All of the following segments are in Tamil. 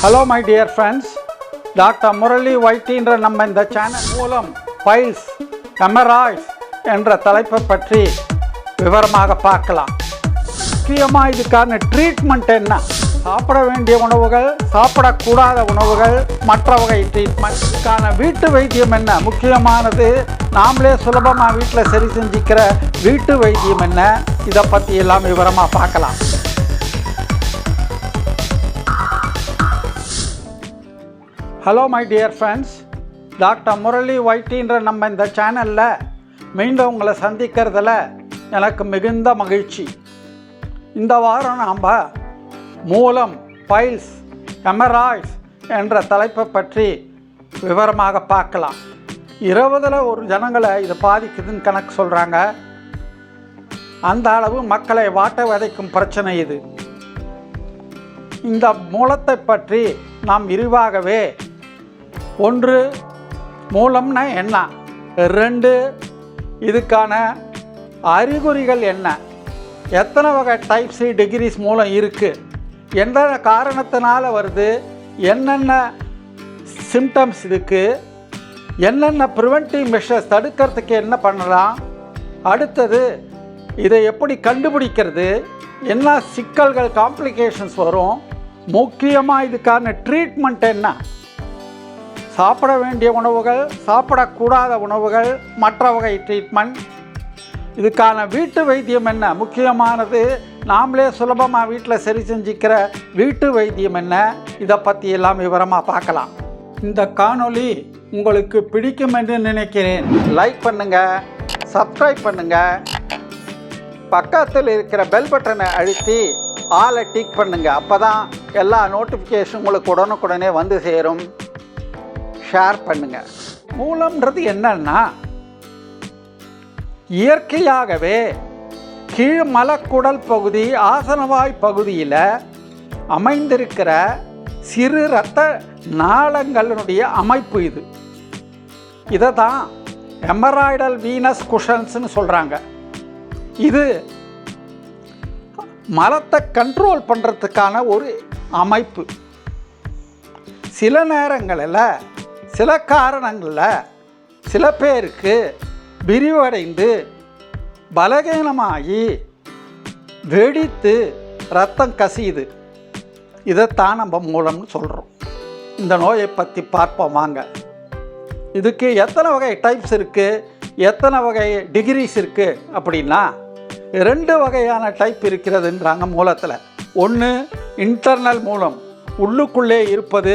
Hello my dear friends, doctor Murali வைத்தின்ற நம்ம இந்த சேனல் மூலம் பைல்ஸ், ஹெமராய்ட்ஸ் என்ற தலைப்பை பற்றி விவரமாக பார்க்கலாம். முக்கியமாக இதுக்கான ட்ரீட்மெண்ட் என்ன, சாப்பிட வேண்டிய உணவுகள், சாப்பிடக்கூடாத உணவுகள், மற்ற வகை ட்ரீட்மெண்ட், இதுக்கான வீட்டு வைத்தியம் என்ன, முக்கியமானது நாமளே சுலபமாக வீட்டில் சரி செஞ்சுக்கிற வீட்டு வைத்தியம் என்ன, இதை பற்றி எல்லாம் விவரமாக பார்க்கலாம். Hello my dear friends, doctor Murali வைத்தின்ற நம்ம இந்த சேனலில் மீண்டும் உங்களை சந்திக்கிறதுல எனக்கு மிகுந்த மகிழ்ச்சி. இந்த வாரம் நாம் மூலம், பைல்ஸ், ஹெமராய்ட்ஸ் என்ற தலைப்பை பற்றி விவரமாக பார்க்கலாம். 20ல் ஒரு ஜனங்களை இது பாதிக்குதுன்னு கணக்கு சொல்கிறாங்க. அந்த அளவு மக்களை வாட்ட விதைக்கும் பிரச்சனை இது. இந்த மூலத்தை பற்றி நாம் விரிவாகவே, 1 மூலம்னா என்ன, 2 இதுக்கான அறிகுறிகள் என்ன, எத்தனை வகை டைப்ஸு டிகிரிஸ் மூலம் இருக்குது, எந்த காரணத்தினால வருது, என்னென்ன சிம்டம்ஸ் இருக்குது, என்னென்ன ப்ரிவென்டிவ் மெஷர்ஸ் தடுக்கிறதுக்கு என்ன பண்ணலாம், அடுத்தது இதை எப்படி கண்டுபிடிக்கிறது, என்ன சிக்கல்கள் காம்ப்ளிகேஷன்ஸ் வரும், முக்கியமாக இதுக்கான ட்ரீட்மெண்ட் என்ன, சாப்பிட வேண்டிய உணவுகள், சாப்பிடக்கூடாத உணவுகள், மற்ற வகை ட்ரீட்மெண்ட், இதுக்கான வீட்டு வைத்தியம் என்ன, முக்கியமானது நாமளே சுலபமாக வீட்டில் சரி செஞ்சுக்கிற வீட்டு வைத்தியம் என்ன, இதை பற்றி எல்லாம் விவரமாக பார்க்கலாம். இந்த காணொளி உங்களுக்கு பிடிக்கும் என்று நினைக்கிறேன். லைக் பண்ணுங்கள், சப்ஸ்கிரைப் பண்ணுங்கள், பக்கத்தில் இருக்கிற பெல் பட்டனை அழுத்தி ஆலை டிக் பண்ணுங்கள். அப்போ தான் எல்லா நோட்டிஃபிகேஷன் உங்களுக்கு உடனுக்குடனே வந்து சேரும். ஷேர் பண்ணுங்கள். மூலம்ன்றது என்னன்னா, இயற்கையாகவே கீழ் மலக்குடல் பகுதி, ஆசனவாய் பகுதியில் அமைந்திருக்கிற சிறு இரத்த நாளங்களினுடைய அமைப்பு இது. இதை தான் ஹெமராய்டல் வீனஸ் குஷன்ஸ்னு சொல்கிறாங்க. இது மலத்தை கண்ட்ரோல் பண்ணுறதுக்கான ஒரு அமைப்பு. சில நேரங்களில், சில காரணங்களில் சில பேருக்கு விரிவடைந்து பலகீனமாகி வெடித்து ரத்தம் கசியுது. இதைத்தான் நம்ம மூலம்னு சொல்கிறோம். இந்த நோயை பற்றி பார்ப்போம் வாங்க. இதுக்கு எத்தனை வகை டைப்ஸ் இருக்குது, எத்தனை வகை டிகிரிஸ் இருக்குது அப்படின்னா, 2 வகையான டைப் இருக்கிறதுன்றாங்க மூலத்தில். 1 இன்டர்னல் மூலம், உள்ளுக்குள்ளே இருப்பது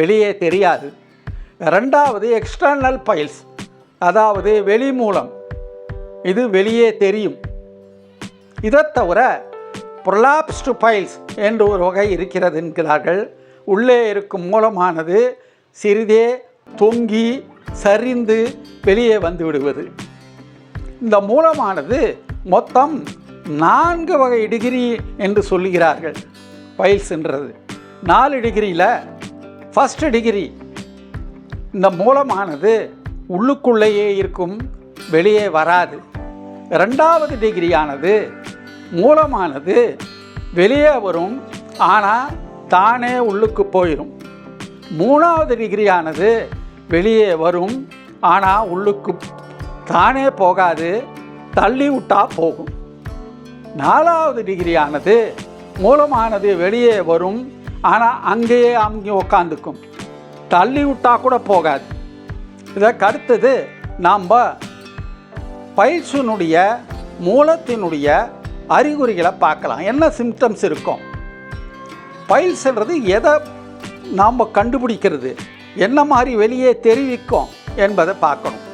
வெளியே தெரியாது. 2வது எக்ஸ்டர்னல் பைல்ஸ், அதாவது வெளி மூலம், இது வெளியே தெரியும். இதை தவிர ப்ரொலாப்ஸ்டு பைல்ஸ் என்று ஒரு வகை இருக்கிறது என்கிறார்கள். உள்ளே இருக்கும் மூலமானது சிறிதே தொங்கி சரிந்து வெளியே வந்து விடுவது. இந்த மூலமானது மொத்தம் 4 வகை டிகிரி என்று சொல்லுகிறார்கள். பைல்ஸ்ன்றது 4 டிகிரியில் ஃபஸ்ட் டிகிரி, இந்த மூலமானது உள்ளுக்குள்ளேயே இருக்கும், வெளியே வராது. 2வது டிகிரியானது மூலமானது வெளியே வரும், ஆனால் தானே உள்ளுக்கு போயிடும். 3வது டிகிரியானது வெளியே வரும், ஆனால் உள்ளுக்கு தானே போகாது, தள்ளி விட்டா போகும். 4வது டிகிரியானது மூலமானது வெளியே வரும், ஆனால் அங்கேயே உட்காந்துக்கும், தள்ளி விட்டா கூட போகாது. இதற்கு அடுத்தது நாம் பைல்ஸினுடைய மூலத்தினுடைய அறிகுறிகளை பார்க்கலாம். என்ன சிம்டம்ஸ் இருக்கும், பைல்ஸ்ன்றது எதை நாம் கண்டுபிடிக்கிறது, என்ன மாதிரி வெளியே தெரிவிக்கும் என்பதை பார்க்கணும்.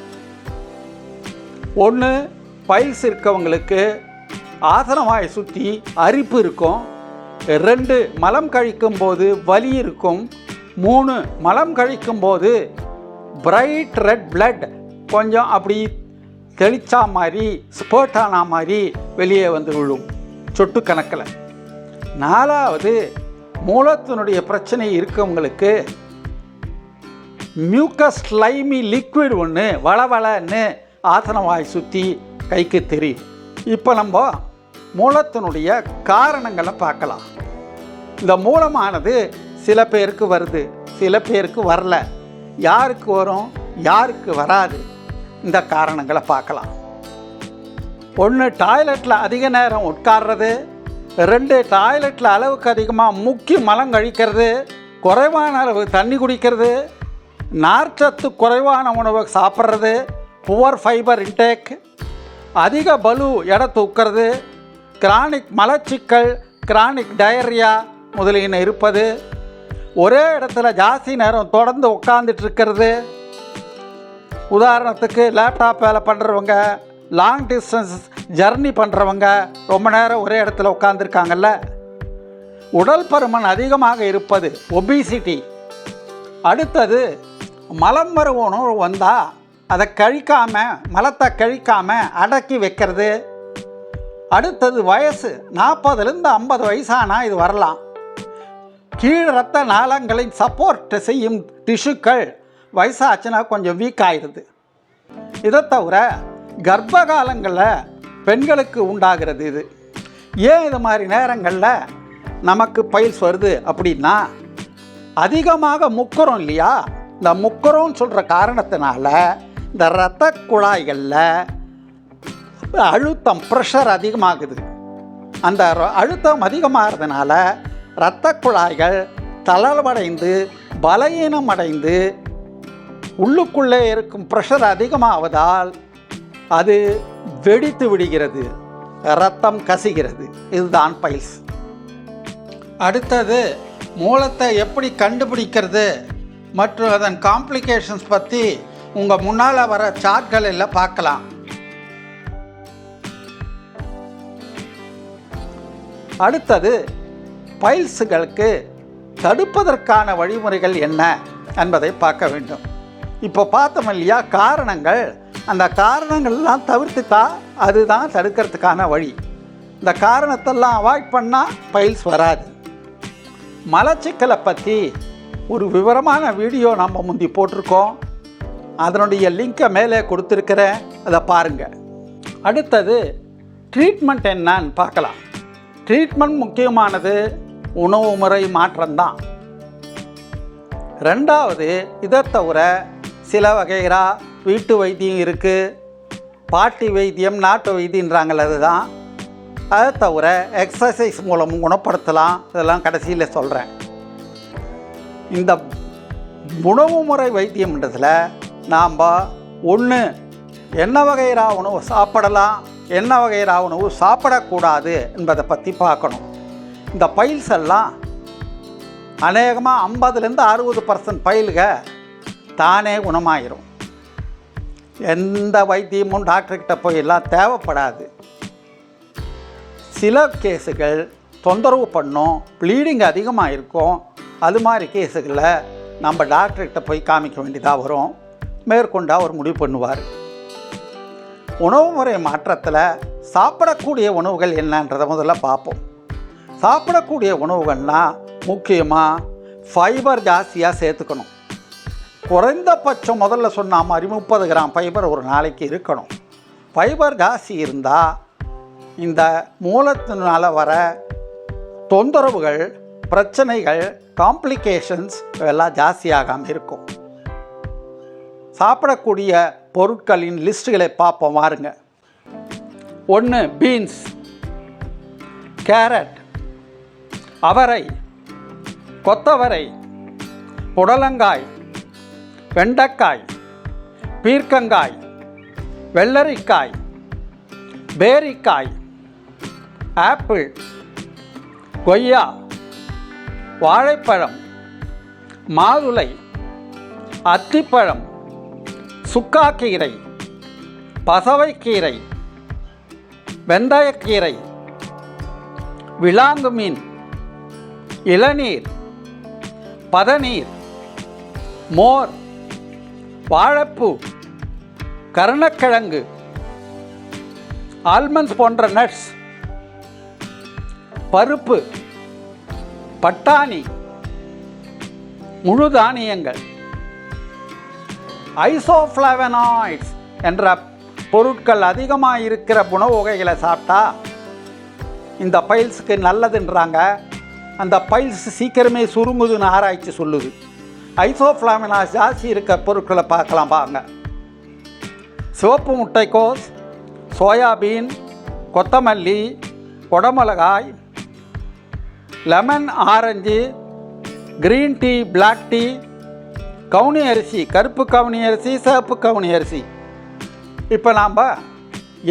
1 பைல்ஸ் இருக்கவங்களுக்கு ஆசனவாயை சுற்றி அரிப்பு இருக்கும். 2 மலம் கழிக்கும் போது வலி இருக்கும். 3 மலம் கழிக்கும் போது பிரைட் ரெட் பிளட் கொஞ்சம் அப்படி தெளிச்சா மாதிரி, ஸ்பர்ட் ஆன மாதிரி வெளியே வந்து விழும் சொட்டு கணக்கில். 4வது மூலத்தினுடைய பிரச்சனை இருக்கவங்களுக்கு மியூக்கஸ் ஸ்லைமி லிக்விட் ஒன்று வளவளன்னு ஆசனவாய் சுற்றி கைக்கு தெரியும். இப்போ நம்ம மூலத்தினுடைய காரணங்களை பார்க்கலாம். இந்த மூலமானது சில பேருக்கு வருது, சில பேருக்கு வரல. யாருக்கு வரும், யாருக்கு வராது, இந்த காரணங்களை பார்க்கலாம். 1, டாய்லெட்டில் அதிக நேரம் உட்கார்றது. 2, டாய்லெட்டில் அளவுக்கு அதிகமாக முக்கி மலம் கழிக்கிறது. குறைவான அளவு தண்ணி குடிக்கிறது. நார்ச்சத்து குறைவான உணவை சாப்பிட்றது. Poor fibre intake. அதிக பலு எடை தூக்கிறது. கிரானிக் மலச்சிக்கல், கிரானிக் டயரியா முதலியன இருப்பது. ஒரே இடத்துல ஜாஸ்தி நேரம் தொடர்ந்து உட்காந்துட்டு இருக்கிறது. உதாரணத்துக்கு லேப்டாப் வேலை பண்ணுறவங்க, லாங் டிஸ்டன்ஸ் ஜர்னி பண்ணுறவங்க ரொம்ப நேரம் ஒரே இடத்துல உட்காந்துருக்காங்கல்ல. உடல் பருமன் அதிகமாக இருப்பது, ஒபிசிட்டி. அடுத்தது மலம் வரும் உணவு வந்தால் அதை கழிக்காமல், மலத்தை கழிக்காமல் அடக்கி வைக்கிறது. அடுத்தது வயசு 40லேருந்து 50 வயசானால் இது வரலாம். கீழ் இரத்த நாளங்களின் சப்போர்ட் செய்யும் டிஷ்யூக்கள் வயசாச்சுன்னா கொஞ்சம் வீக் ஆகிடுது. இதை தவிர கர்ப்ப காலங்களில் பெண்களுக்கு உண்டாகிறது இது. ஏன் இது மாதிரி நேரங்களில் நமக்கு பைல்ஸ் வருது அப்படின்னா, அதிகமாக முக்கிறோம் இல்லையா, இந்த முக்கிறோன்னு சொல்கிற காரணத்தினால இந்த இரத்த குழாய்களில் அழுத்தம், ப்ரெஷர் அதிகமாகுது. அந்த அழுத்தம் அதிகமாகிறதுனால இரத்த குழாய்கள் தளர்வடைந்து பலவீனம் அடைந்து உள்ளுக்குள்ளே இருக்கும் ப்ரெஷர் அதிகமாவதால் அது வெடித்து விடுகிறது, இரத்தம் கசிகிறது. இதுதான் பைல்ஸ். அடுத்தது மூலத்தை எப்படி கண்டுபிடிக்கிறது மற்றும் அதன் காம்ப்ளிகேஷன்ஸ் பற்றி உங்கள் முன்னால் வர சார்ட்களில் பார்க்கலாம். அடுத்தது பைல்ஸுகளுக்கு தடுப்பதற்கான வழிமுறைகள் என்ன என்பதை பார்க்க வேண்டும். இப்போ பார்த்தோம் இல்லையா காரணங்கள், அந்த காரணங்கள்லாம் தவிர்த்துட்டா அதுதான் தடுக்கிறதுக்கான வழி. இந்த காரணத்தெல்லாம் அவாய்ட் பண்ணால் பைல்ஸ் வராது. மலச்சிக்கலை பற்றி ஒரு விவரமான வீடியோ நம்ம முந்தி போட்டிருக்கோம். அதனுடைய லிங்கை மேலே கொடுத்துருக்கிறேன், அதை பாருங்கள். அடுத்தது ட்ரீட்மெண்ட் என்னன்னு பார்க்கலாம். ட்ரீட்மெண்ட் முக்கியமானது உணவு முறை மாற்றம்தான். ரெண்டாவது, இதை தவிர சில வகைரா வீட்டு வைத்தியம் இருக்குது. பாட்டி வைத்தியம், நாட்டு வைத்தியன்றாங்கள, அதுதான். அதை தவிர எக்ஸசைஸ் மூலமும் குணப்படுத்தலாம். இதெல்லாம் கடைசியில் சொல்கிறேன். இந்த உணவு முறை வைத்தியம்ன்றதில் நாம் 1 என்ன வகைரா உணவு சாப்பிடலாம், என்ன வகைரா உணவு சாப்பிடக்கூடாது என்பதை பற்றி பார்க்கணும். இந்த பைல்ஸ் எல்லாம் அநேகமாக 50லேருந்து 60% பைல்க தானே குணமாயிரும். எந்த வைத்தியமும் டாக்டர்கிட்ட போயெல்லாம் தேவைப்படாது. சில கேஸுகள் தொந்தரவு பண்ணும், ப்ளீடிங் அதிகமாக இருக்கும். அது மாதிரி கேஸுகளில் நம்ம டாக்டர்கிட்ட போய் காமிக்க வேண்டியதாக வரும். மேற்கொண்டால் அவர் முடிவு பண்ணுவார். உணவு முறை மாற்றத்தில் சாப்பிடக்கூடிய உணவுகள் என்னன்றதை முதல்ல பார்ப்போம். சாப்பிடக்கூடிய உணவுகள்னால் முக்கியமாக ஃபைபர் ஜாஸ்தியாக சேர்த்துக்கணும். குறைந்தபட்சம் முதல்ல சொன்ன மாதிரி 30 கிராம் ஃபைபர் ஒரு நாளைக்கு இருக்கணும். ஃபைபர் ஜாஸ்தி இருந்தால் இந்த மூலத்தினால் வர தொந்தரவுகள், பிரச்சனைகள், காம்ப்ளிகேஷன்ஸ் எல்லாம் ஜாஸ்தியாகாமல் இருக்கும். சாப்பிடக்கூடிய பொருட்களின் லிஸ்ட்டுகளை பார்ப்போம் வாருங்க. 1 பீன்ஸ், கேரட், அவரை, கொத்தவரை, புடலங்காய், வெண்டைக்காய், பீர்க்கங்காய், வெள்ளரிக்காய், பேரிக்காய், ஆப்பிள், கொய்யா, வாழைப்பழம், மாதுளை, அத்திப்பழம், சுக்காக்கீரை, பசவைக்கீரை, வெந்தயக்கீரை, விலாங்கு மீன், இளநீர், பதநீர், மோர், வாழைப்பூ, கருணக்கிழங்கு, ஆல்மண்ட்ஸ் போன்ற நட்ஸ், பருப்பு, பட்டாணி, முழு தானியங்கள், ஐசோஃப்ளவனாய்ட்ஸ் என்ற பொருட்கள் அதிகமாக இருக்கிற உணவு வகைகளை சாப்பிட்டா இந்த பைல்ஸுக்கு நல்லதுன்றாங்க. அந்த பைல்ஸ் சீக்கிரமே சுருங்குதுன்னு ஆராய்ச்சி சொல்லுது. ஐசோஃப்ளாவினாஸ் ஜாஸ்தி இருக்க பொருட்களை பார்க்கலாம் பாருங்க. சிவப்பு முட்டைக்கோஸ், சோயாபீன், கொத்தமல்லி, குடமிளகாய், lemon, orange, green tea, black tea, கவுனி அரிசி, கருப்பு கவுனி அரிசி, சிவப்பு கவுனி அரிசி. இப்போ நாம்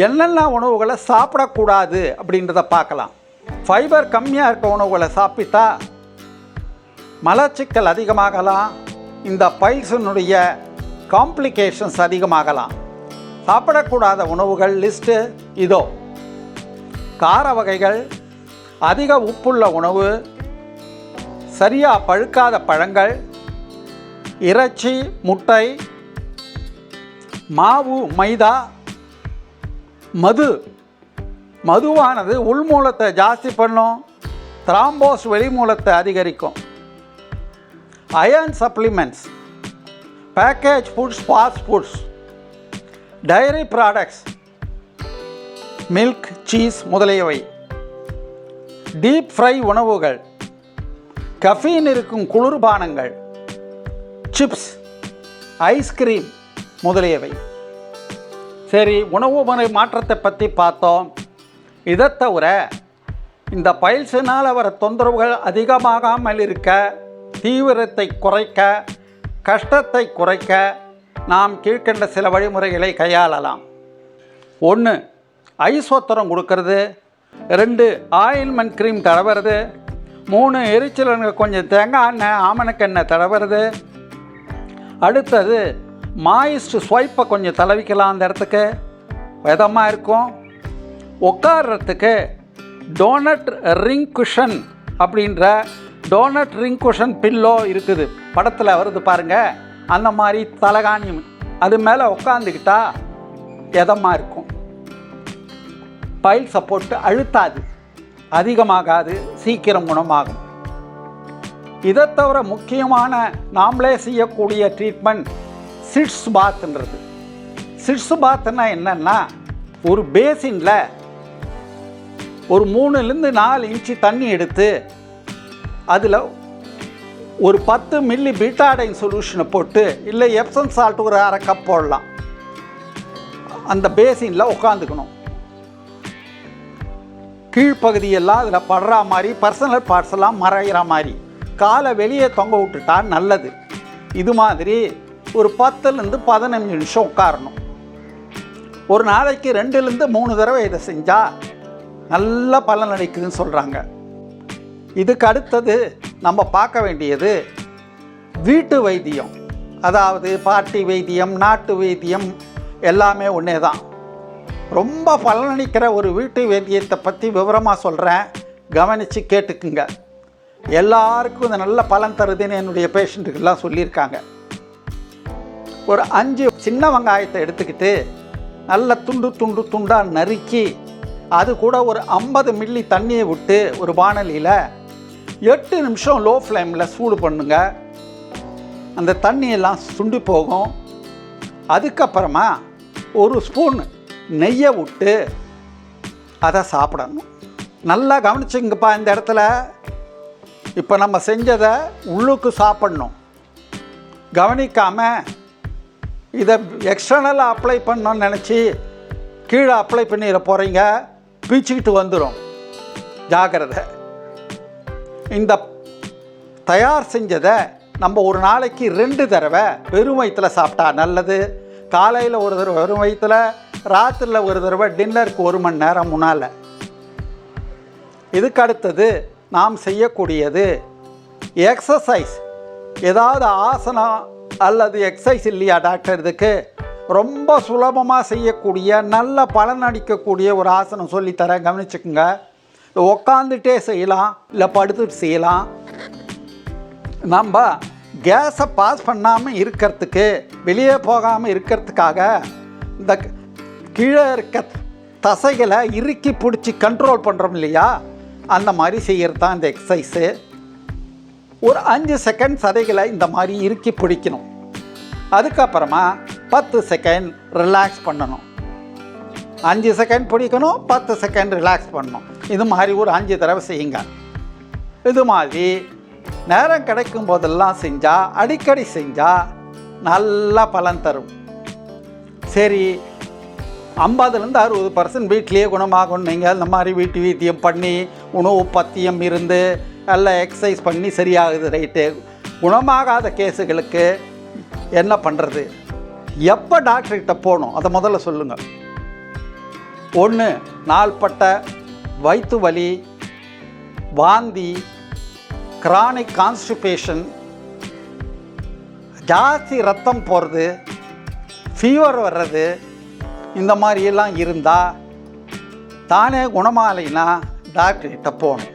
என்னென்ன உணவுகளை சாப்பிடக்கூடாது அப்படின்றத பார்க்கலாம். ஃபைபர் கம்மியாக இருக்க உணவுகளை சாப்பிட்டா மலச்சிக்கல் அதிகமாகலாம், இந்த பைல்ஸினுடைய காம்ப்ளிகேஷன்ஸ் அதிகமாகலாம். சாப்பிடக்கூடாத உணவுகள் லிஸ்ட்டு இதோ: கார வகைகள், அதிக உப்புள்ள உணவு, சரியாக பழுக்காத பழங்கள், இறைச்சி, முட்டை, மாவு, மைதா, மதுவானது உள்மூலத்தை ஜாஸ்தி பண்ணும், த்ராம்போஸ் வெளிமூலத்தை அதிகரிக்கும். Iron supplements, package foods, fast foods, dairy products, milk, cheese முதலியவை. டீப் ஃப்ரை உணவுகள், கஃபீன் இருக்கும் குளிர்பானங்கள், சிப்ஸ், ஐஸ்கிரீம் முதலியவை. சரி, உணவு முறை மாற்றத்தை பற்றி பார்த்தோம். இதை தவிர இந்த பைல்ஸினால் வர தொந்தரவுகள் அதிகமாகாமல் இருக்க, தீவிரத்தை குறைக்க, கஷ்டத்தை குறைக்க நாம் கீழ்கண்ட சில வழிமுறைகளை கையாளலாம். 1. ஐஸ் ஒத்தரம் கொடுக்கறது. 2. Ointment cream தடவுறது. 3. எரிச்சலுங்க கொஞ்சம் தேங்காய் எண்ணெய், ஆமணக்கெண்ணெய் தடவுறது. அடுத்தது மாயிஸ்ட் ஸ்வைப்பை கொஞ்சம் தடவிக்கலாம், அந்த இடத்துக்கு விதமாக இருக்கும். உட்கார்றதுக்கு டோனட் ரிங் குஷன் அப்படின்ற டோனட் ரிங் குஷன் பில்லோ இருக்குது, படத்தில் வருது பாருங்கள். அந்த மாதிரி தலகாணி அது மேலே உட்காந்துக்கிட்டா எதமாக இருக்கும். பைல்ஸை போட்டு அழுத்தாது, அதிகமாகாது, சீக்கிரம் குணமாகும். இதை தவிர முக்கியமான நாம்ளே செய்யக்கூடிய ட்ரீட்மெண்ட் சிட்ஸ் பாத்ன்றது. சிட்ஸ் பாத்னா என்னன்னா, ஒரு பேசினில் ஒரு 3-4 இன்ச்சு தண்ணி எடுத்து அதில் ஒரு 10 மில்லி பீட்டாடைன் சொல்யூஷனை போட்டு, இல்லை எப்சம் சால்ட் ஒரு 1/2 கப் போடலாம். அந்த பேசினில் உட்காந்துக்கணும். கீழ்ப்பகுதியெல்லாம் அதில் படுற மாதிரி, பர்சனல் பார்ட்ஸ் எல்லாம் மறைகிற மாதிரி காலை வெளியே தொங்க விட்டுட்டா நல்லது. இது மாதிரி ஒரு 10-15 நிமிஷம் உட்காரணும். ஒரு நாளைக்கு 2-3 தடவை இதை செஞ்சால் நல்ல பலன் அளிக்குதுன்னு சொல்கிறாங்க. இதுக்கு அடுத்தது நம்ம பார்க்க வேண்டியது வீட்டு வைத்தியம். அதாவது பாட்டி வைத்தியம், நாட்டு வைத்தியம் எல்லாமே ஒன்றே தான். ரொம்ப பலனளிக்கிற ஒரு வீட்டு வைத்தியத்தை பற்றி விவரமாக சொல்கிறேன், கவனித்து கேட்டுக்குங்க. எல்லாருக்கும் இது நல்ல பலன் தருதுன்னு என்னுடைய பேஷண்ட்டுக்கெல்லாம் சொல்லியிருக்காங்க. ஒரு 5 சின்ன வெங்காயத்தை எடுத்துக்கிட்டு நல்ல துண்டாக நறுக்கி, அது கூட ஒரு 50 மில்லி தண்ணியை விட்டு ஒரு வாணலியில் 8 நிமிஷம் லோ ஃப்ளேமில் சூடு பண்ணுங்க. அந்த தண்ணியெல்லாம் சுண்டி போகும். அதுக்கப்புறமா ஒரு ஸ்பூன் நெய்யை விட்டு அதை சாப்பிடணும். நல்லா கவனிச்சுங்கப்பா இந்த இடத்துல. இப்போ நம்ம செஞ்சதை உள்ளுக்கு சாப்பிடணும். கவனிக்காமல் இதை எக்ஸ்டர்னலாக அப்ளை பண்ணணும்னு நினச்சி கீழே அப்ளை பண்ணிட போகிறீங்க, பீச்சிக்கிட்டு வந்துடும். ஜாக்கிரதை. இந்த தயார் செஞ்சதை நம்ம ஒரு நாளைக்கு 2 தடவை வெறும் வயிற்றில் சாப்பிட்டா நல்லது. காலையில் ஒரு தடவை வெறும் வயிற்றில், ராத்திரியில் ஒரு தடவை டின்னருக்கு 1 மணி நேரம் முன்னால். இதுக்கு அடுத்தது நாம் செய்யக்கூடியது எக்ஸசைஸ். ஏதாவது ஆசனம் அல்லது எக்ஸசைஸ் இல்லையா டாக்டர்? இதுக்கு ரொம்ப சுலபமாக செய்யக்கூடிய, நல்ல பலன் அளிக்கக்கூடிய ஒரு ஆசனம் சொல்லித்தரேன், கவனிச்சுக்குங்க. உட்காந்துட்டே செய்யலாம், இல்லை படுத்துட்டு செய்யலாம். நம்ம கேஸை பாஸ் பண்ணாமல் இருக்கிறதுக்கு, வெளியே போகாமல் இருக்கிறதுக்காக இந்த கீழே இருக்க தசைகளை இறுக்கி பிடிச்சி கண்ட்ரோல் பண்ணுறோம் இல்லையா, அந்த மாதிரி செய்கிறது தான் இந்த எக்ஸசைஸு. ஒரு 5 செகண்ட் சதைகளை இந்த மாதிரி இறுக்கி பிடிக்கணும். அதுக்கப்புறமா 10 செகண்ட் ரிலாக்ஸ் பண்ணணும். 5 செகண்ட் பிடிக்கணும், 10 செகண்ட் ரிலாக்ஸ் பண்ணணும். இது மாதிரி ஒரு 5 தடவை செய்யுங்க. இது மாதிரி நேரம் கிடைக்கும் போதெல்லாம் செஞ்சால், அடிக்கடி செஞ்சால் நல்லா பலன் தரும். சரி, 50% 60% வீட்டிலேயே குணமாகும். நீங்கள் இந்த மாதிரி வீட்டு வைத்தியம் பண்ணி உணவு பத்தியம் இருந்து எல்லாம் எக்ஸசைஸ் பண்ணி சரியாகுது, ரைட்டு. குணமாகாத கேஸுகளுக்கு என்ன பண்ணுறது? எப்போ டாக்டர்கிட்ட போகணும் அதை முதல்ல சொல்லுங்கள். 1, நாள்பட்ட வயிற்று வலி, வாந்தி, கிரானிக் கான்ஸ்டிபேஷன், ஜாஸ்தி ரத்தம் போகிறது, ஃபீவர் வர்றது, இந்த மாதிரியெல்லாம் இருந்தால் தானே குணமாகலைன்னா டாக்டர்கிட்ட போகணும்.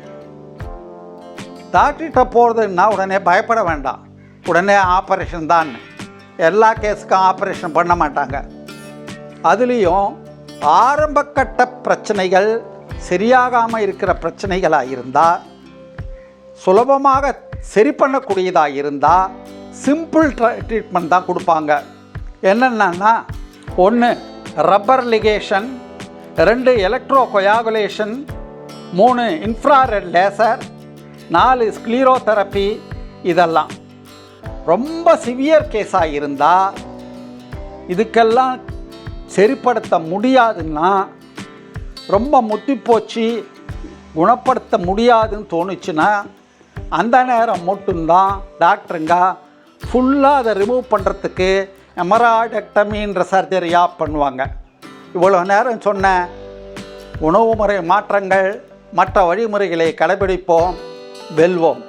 டாக்டர்கிட்ட போகிறதுன்னா உடனே பயப்பட வேண்டாம். உடனே ஆப்ரேஷன் தான். எல்லா கேஸுக்கும் ஆப்ரேஷன் பண்ண மாட்டாங்க. அதுலேயும் ஆரம்பக்கட்ட பிரச்சனைகள் சரியாகாமல் இருக்கிற பிரச்சனைகளாக இருந்தால், சுலபமாக சரி பண்ணக்கூடியதாக இருந்தால் சிம்பிள் ட்ரீட்மெண்ட் தான் கொடுப்பாங்க. என்னென்னா, 1 rubber ligation, 2 electro coagulation, 3 infrared laser, 4 sclerotherapy. இதெல்லாம் ரொம்ப சிவியர் கேஸாக இருந்தால், இதுக்கெல்லாம் சரிப்படுத்த முடியாதுன்னா, ரொம்ப முத்திப்போச்சு குணப்படுத்த முடியாதுன்னு தோணுச்சுன்னா, அந்த நேரம் மட்டும்தான் டாக்டருங்க ஃபுல்லாக அதை ரிமூவ் பண்ணுறதுக்கு எமராய்டெக்டமின்ற சர்ஜரியாக பண்ணுவாங்க. இவ்வளோ நேரம் சொன்ன உணவு முறை மாற்றங்கள், மற்ற வழிமுறைகளை கடைபிடிப்போம், வெல்வோம்.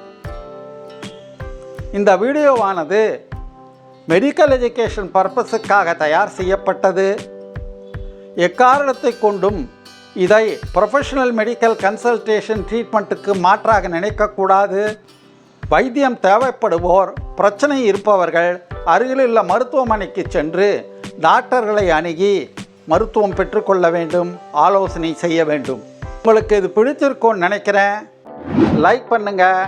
இந்த வீடியோவானது மெடிக்கல் எஜுகேஷன் பர்பஸுக்காக தயார் செய்யப்பட்டது. எக்காரணத்தை கொண்டும் இதை ப்ரொஃபஷனல் மெடிக்கல் கன்சல்டேஷன் ட்ரீட்மெண்ட்டுக்கு மாற்றாக நினைக்கக்கூடாது. வைத்தியம் தேவைப்படுவோர், பிரச்சனை இருப்பவர்கள் அருகிலுள்ள மருத்துவமனைக்கு சென்று டாக்டர்களை அணுகி மருத்துவம் பெற்றுக்கொள்ள வேண்டும், ஆலோசனை செய்ய வேண்டும். உங்களுக்கு இது பிடிச்சிருக்கும்னு நினைக்கிறேன். லைக் பண்ணுங்கள்,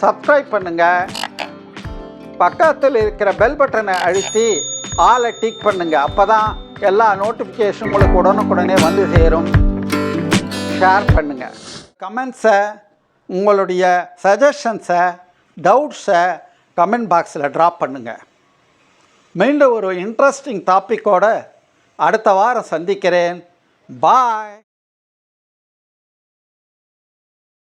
சப்ஸ்கிரைப் பண்ணுங்கள், பக்கத்தில் இருக்கிற பெல் பட்டனை அழுத்தி ஆலை டிக் பண்ணுங்கள். அப்போ தான் எல்லா நோட்டிஃபிகேஷன் உங்களுக்கு உடனுக்குடனே வந்து சேரும். ஷேர் பண்ணுங்கள். கமெண்ட்ஸை, உங்களுடைய சஜஷன்ஸை, டவுட்ஸை கமெண்ட் பாக்ஸில் ட்ராப் பண்ணுங்கள். மீண்டும் ஒரு இன்ட்ரெஸ்டிங் டாப்பிக்கோடு அடுத்த வாரம் சந்திக்கிறேன். பாய்.